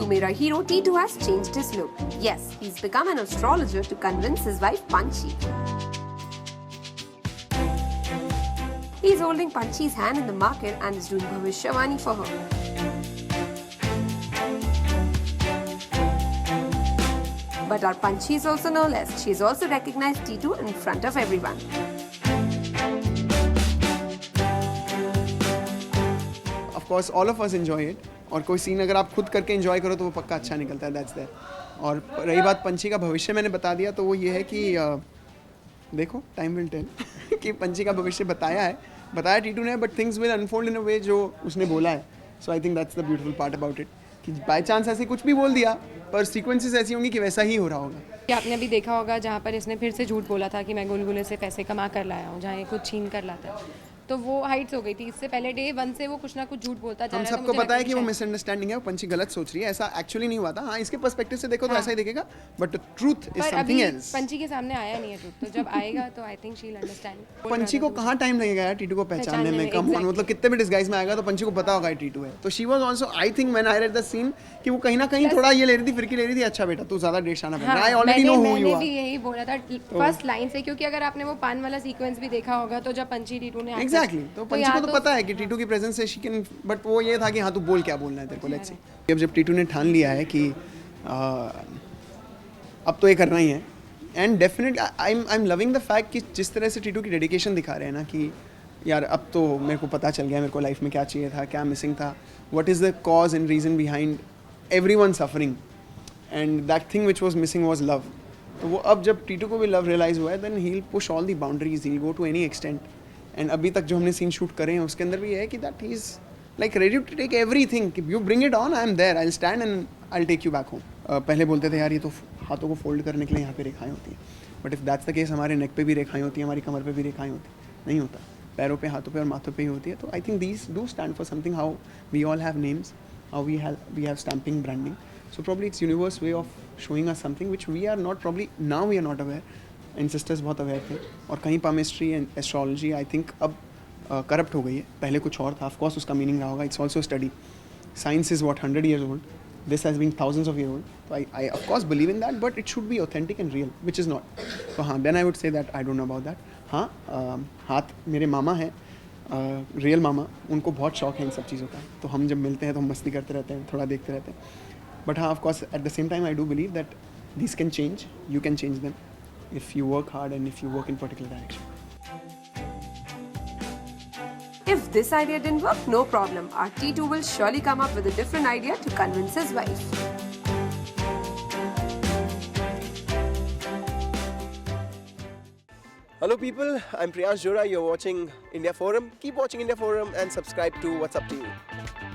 Mera hero T2 has changed his look. Yes, he's become an astrologer to convince his wife Panchi. He's holding Panchi's hand in the market and is doing Bhavishyavani for her. But our Panchi is also no less. She's also recognized T2 in front of everyone. Of course, all of us enjoy it. और कोई scene अगर आप खुद करके enjoy करो तो वो पक्का अच्छा निकलता है. That's there. और रही बात पंछी का भविष्य मैंने बता दिया तो वो ये है कि देखो टाइम विल टेल कि पंछी का भविष्य बताया टीटू ने, but things will unfold in a way जो उसने बोला है. So I think that's the beautiful part about it कि बाय चांस ऐसे कुछ भी बोल दिया पर सीक्वेंसेस ऐसी होंगी कि वैसा ही हो रहा होगा. आपने अभी देखा होगा जहाँ पर इसने फिर से झूठ बोला था कि मैं गुलगुले से पैसे कमा कर लाया हूँ, जहाँ ये कुछ छीन कर लाता है, तो वो हाइट्स हो गई थी. इससे पहले डे 1 से वो कुछ ना कुछ झूठ बोलता जा हम रहा था. सबको पता है कि वो मिसअंडरस्टैंडिंग है, वो पंछी गलत सोच रही है, ऐसा एक्चुअली नहीं हुआ था. हाँ, इसके पर्सपेक्टिव से देखो तो ऐसा ही दिखेगा, but truth is something else. पंछी के सामने आया नहीं है ट्रूथ, तो जब आएगा तो I think she will understand. पंछी को कहाँ टाइम लगेगा यार टीटू को पहचानने में. कम ऑन, मतलब कितने भी डिस्गाइज में आएगा तो पंछी को पता होगा टीटू है. तो she was also, I think when I read the scene कि वो कहीं ना कहीं थोड़ा ये ले रही थी, फिरकी ले रही थी. अच्छा बेटा तू ज्यादा डेट आना पड़ेगा, I already know who you are. भी यही बोला था फर्स्ट लाइन से, क्योंकि अगर आपने वो पान वाला सीक्वेंस भी देखा होगा तो जब पंछी टीटू ने एग्जैक्टली, तो पंछी को तो पता है कि टीटू की प्रेजेंस से शी कैन, बट वो ये था कि हाँ तू बोल क्या बोलना है तेरे को. Let's see. अब जब टीटू ने ठान लिया है कि अब तो ये करना ही है, and definitely I am loving the fact कि जिस तरह से टीटू की डेडिकेशन दिखा रहे हैं ना कि यार अब तो मेरे को पता चल गया मेरे को लाइफ में क्या चाहिए था, क्या मिसिंग था, what is the cause and reason behind everyone suffering, and that thing which was missing was love. तो वो अब जब टीटू को भी लव रियलाइज हुआ है, then he will push all the boundaries, he will go to any extent. And अभी तक जो हमने सीन शूट करे हैं उसके अंदर भी ये है कि that he is like ready to take everything. You bring it on, I am there, I will stand and I will take you back home. पहले बोलते थे यार ये तो हाथों को फोल्ड करने के लिए यहाँ पे रेखाएं होती हैं, but if that's the case हमारे नेक पे भी रेखाएं होती हैं, हमारी कमर पे भी रेखाएं होती हैं. नहीं होता, पैरों पे, हाथों पे और माथों पे ही होती है. तो I think these do stand for something. How we all have names, how we have stamping, branding. So probably it's universe way of showing us something which we are not, probably now we are not aware. Ancestors बहुत aware थे. और कहीं palmistry and astrology I think अब corrupt हो गई है. पहले कुछ और था, of course उसका meaning रहा होगा. It's also a study. Science is what, 100 years old. This has been thousands of years old. So I of course believe in that, but it should be authentic and real, which is not. So हाँ, then I would say that I don't know about that. हाँ, हाथ मेरे मामा हैं, real मामा, उनको बहुत शौक है इन सब चीज़ों का. तो हम जब मिलते हैं तो हम मस्ती करते रहते हैं, थोड़ा देखते रहते हैं. But of course, at the same time, I do believe that these can change. You can change them if you work hard and if you work in particular direction. If this idea didn't work, no problem. Our T2 will surely come up with a different idea to convince his wife. Hello people, I'm Priyansh Jora. You're watching India Forum. Keep watching India Forum and subscribe to What's Up to You.